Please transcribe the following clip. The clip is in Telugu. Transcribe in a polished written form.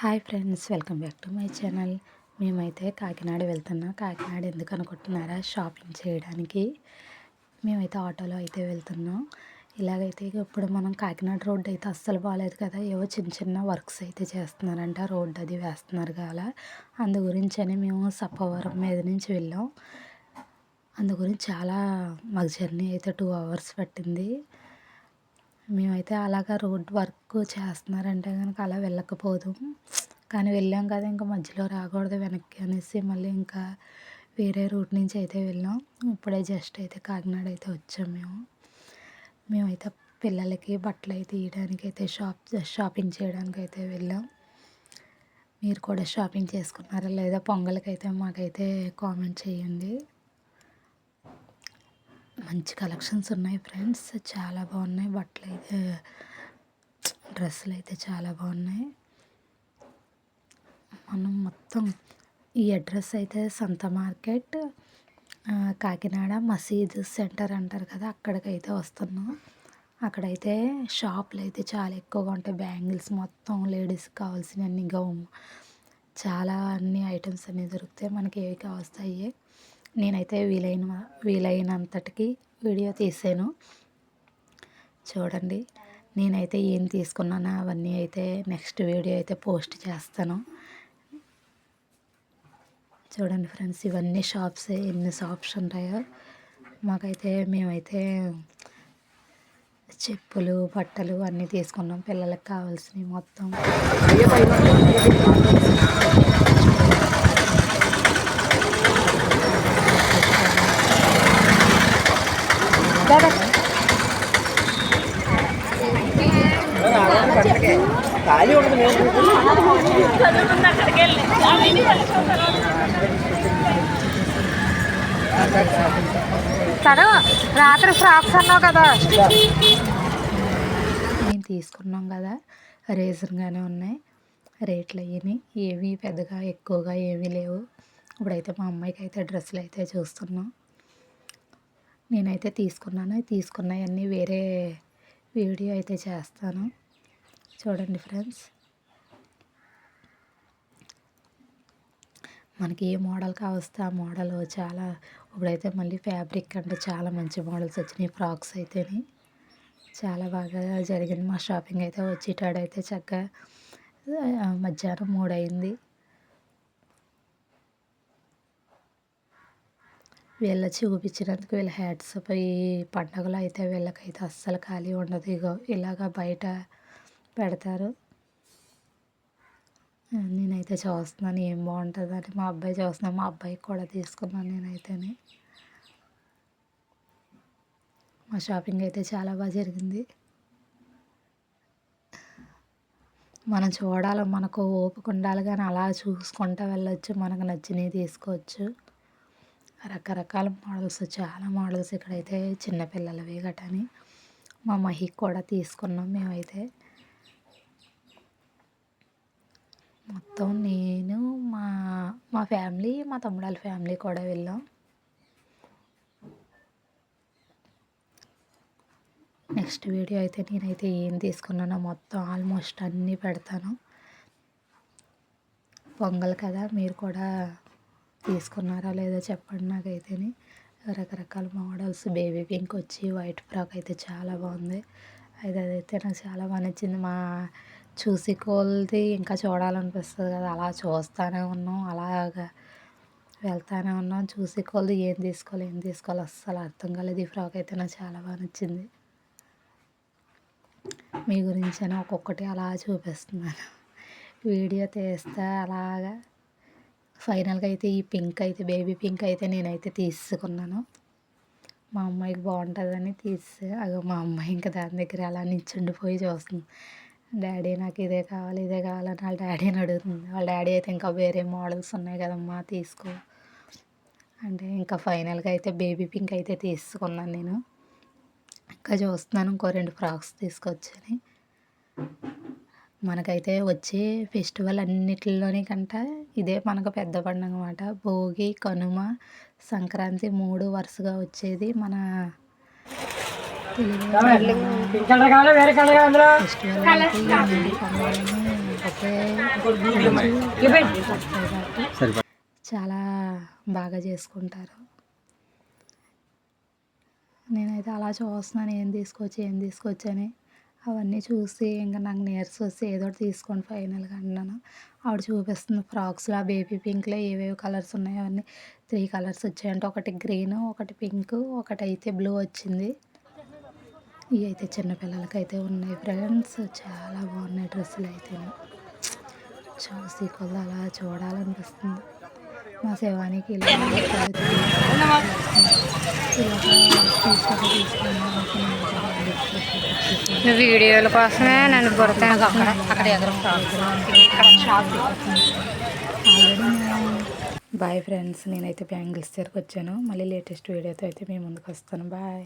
Hi friends, welcome back to my channel. మేమైతే కాకినాడ వెళ్తున్నాం. కాకినాడ ఎందుకు అనుకుంటున్నారా? షాపింగ్ చేయడానికి. మేమైతే ఆటోలో అయితే వెళ్తున్నాం. ఇలాగైతే ఇప్పుడు మనం కాకినాడ రోడ్డు అయితే అస్సలు బాగాలేదు కదా, ఏవో చిన్న చిన్న వర్క్స్ అయితే చేస్తున్నారంట, రోడ్డు అది వేస్తున్నారు కదా, అందు గురించి అని మేము సప్పవరం మీద నుంచి వెళ్ళాం. అందు గురించి చాలా మాకు జర్నీ అయితే 2 hours పట్టింది. మేమైతే అలాగా రోడ్ వర్క్ చేస్తున్నారంటే కనుక అలా వెళ్ళకపోదాం, కానీ వెళ్ళాం కదా, ఇంకా మధ్యలో రాకూడదు వెనక్కి అనేసి మళ్ళీ ఇంకా వేరే రూట్ నుంచి అయితే వెళ్ళాం. ఇప్పుడే జస్ట్ అయితే కాకినాడ అయితే వచ్చాం. మేమైతే పిల్లలకి బట్టలు అయితే తీయడానికి అయితే షాపింగ్ చేయడానికి అయితే వెళ్ళాం. మీరు కూడా షాపింగ్ చేసుకున్నారా లేదా? పొంగల్కి అయితే మాకైతే కామెంట్ చేయండి. మంచి కలెక్షన్స్ ఉన్నాయి ఫ్రెండ్స్, చాలా బాగున్నాయి. బట్టలు అయితే, డ్రెస్సులు అయితే చాలా బాగున్నాయి. మనం మొత్తం ఈ అడ్రస్ అయితే సంత మార్కెట్, కాకినాడ మసీద్ సెంటర్ అంటారు కదా, అక్కడికైతే వస్తున్నాం. అక్కడైతే షాపులు అయితే చాలా ఎక్కువగా ఉంటాయి. బ్యాంగిల్స్ మొత్తం లేడీస్కి కావాల్సిన అన్ని గౌన్, చాలా అన్ని ఐటమ్స్ అన్నీ దొరుకుతాయి. మనకి ఏవి కావస్తాయి. నేనైతే వీలైనంతటికి వీడియో తీసాను, చూడండి. నేనైతే ఏం తీసుకున్నానో అవన్నీ అయితే నెక్స్ట్ వీడియో అయితే పోస్ట్ చేస్తాను. చూడండి ఫ్రెండ్స్, ఇవన్నీ షాప్స్, ఎన్ని షాప్స్ ఉంటాయో. మేమైతే చెప్పులు, బట్టలు అన్నీ తీసుకున్నాం. పిల్లలకు కావాల్సినవి మొత్తం. రాత్రి ఫ్రాక్స్ అన్నావు కదా, మేము తీసుకున్నాం కదా, రీజన్గానే ఉన్నాయి రేట్లు. అయ్యి ఏవి పెద్దగా ఎక్కువగా ఏమీ లేవు. ఇప్పుడైతే మా అమ్మాయికి అయితే డ్రెస్సులు అయితే చూస్తున్నాం. నేనైతే తీసుకున్నవన్నీ వేరే వీడియో అయితే చేస్తాను, చూడండి ఫ్రెండ్స్. మనకి ఏ మోడల్ కావస్తే ఆ మోడల్ చాలా. ఇప్పుడైతే మళ్ళీ ఫ్యాబ్రిక్ అంటే చాలా మంచి మోడల్స్ వచ్చినాయి. ఫ్రాక్స్ అయితేనే చాలా బాగా జరిగింది మా షాపింగ్ అయితే. వచ్చేటాడైతే చక్కగా మధ్యాహ్నం 3 అయింది. వీళ్ళ చూపించినందుకు వీళ్ళ హ్యాట్స్. ఈ పండగలో అయితే వీళ్ళకైతే అస్సలు ఖాళీ ఉండదు. ఇగో ఇలాగ బయట పెడతారు. నేనైతే చూస్తున్నాను ఏం బాగుంటుందని. మా అబ్బాయి చూస్తున్నాను, మా అబ్బాయికి కూడా తీసుకున్నాను నేనైతేనే. మా షాపింగ్ అయితే చాలా బాగా జరిగింది. మనం చూడాలి, మనకు ఓపిక ఉండాలి, కానీ అలా చూసుకుంటూ వెళ్ళొచ్చు. మనకు నచ్చినవి తీసుకోవచ్చు. రకరకాల మోడల్స్, చాలా మోడల్స్ ఇక్కడైతే చిన్నపిల్లలవి గటని. మా మహికి కూడా తీసుకున్నాం మేమైతే. మొత్తం నేను, మా ఫ్యామిలీ, మా తమ్ముడాల ఫ్యామిలీ కూడా వెళ్ళాం. నెక్స్ట్ వీడియో అయితే నేనైతే ఏం తీసుకున్నానో మొత్తం ఆల్మోస్ట్ అన్నీ పెడతాను. పొంగల్ కదా, మీరు కూడా తీసుకున్నారా లేదో చెప్పండి నాకైతేనే. రకరకాల మోడల్స్. బేబీ పింక్ వచ్చి వైట్ ఫ్రాక్ అయితే చాలా బాగుంది. అదైతే నాకు చాలా బాగా నచ్చింది. చూసి కొలిది ఇంకా చూడాలనిపిస్తుంది కదా, అలా చూస్తూనే ఉన్నాం, అలాగా వెళ్తూనే ఉన్నాం. చూసి కొలిది ఏం తీసుకోవాలి అస్సలు అర్థం కాలేదు. ఈ ఫ్రాక్ అయితే నాకు చాలా బాగా నచ్చింది. మీ గురించి అని ఒక్కొక్కటి అలా చూపిస్తున్నాను, వీడియో తీస్తే అలాగా. ఫైనల్గా అయితే ఈ పింక్ అయితే, బేబీ పింక్ అయితే నేనైతే తీసుకున్నాను. మా అమ్మాయికి బాగుంటుందని అగో మా అమ్మాయి ఇంకా దాని దగ్గర అలా నిల్చుండిపోయి చూస్తుంది. డాడీ నాకు ఇదే కావాలని వాళ్ళ డాడీని అడుగుతుంది. వాళ్ళ డాడీ అయితే ఇంకా వేరే మోడల్స్ ఉన్నాయి కదమ్మా తీసుకో అంటే, ఇంకా ఫైనల్గా అయితే బేబీ పింక్ అయితే తీసుకున్నాను నేను. ఇంకా చూస్తున్నాను ఇంకో 2 ఫ్రాక్స్ తీసుకొచ్చాను. మనకైతే వచ్చే ఫెస్టివల్ అన్నిటిలోని కంట ఇదే మనకు పెద్ద పండుగ అన్నమాట. భోగి, కనుమ, సంక్రాంతి 3 వరుసగా వచ్చేది మన తెలుగు ఫెస్టివల్. అయితే ఈ 3 పండుగలని చాలా బాగా చేసుకుంటారు. నేనైతే అలా చూస్తున్నాను ఏం తీసుకోవచ్చు అని. అవన్నీ చూసి ఇంకా నాకు నీరసం వస్తే ఏదో ఒకటి తీసుకోండి ఫైనల్గా అన్నాను. ఆవిడ చూపిస్తుంది ఫ్రాక్స్లో ఆ బేబీ పింక్లో ఏవేవి కలర్స్ ఉన్నాయో అవన్నీ 3 కలర్స్ వచ్చాయంట. ఒకటి గ్రీను, ఒకటి పింకు, ఒకటైతే బ్లూ వచ్చింది. ఇవి అయితే చిన్నపిల్లలకైతే ఉన్నాయి ఫ్రెండ్స్. చాలా బాగున్నాయి డ్రెస్సులు అయితే. చూసి కొద్ది అలా చూడాలనిపిస్తుంది. మా శివానికి ఇలా వీడియోల కోసమే నన్ను కొడతాను. బాయ్ ఫ్రెండ్స్, నేనైతే బ్యాంగిల్స్ దగ్గరకు వచ్చాను. మళ్ళీ లేటెస్ట్ వీడియోతో అయితే మీ ముందుకు వస్తాను. బాయ్.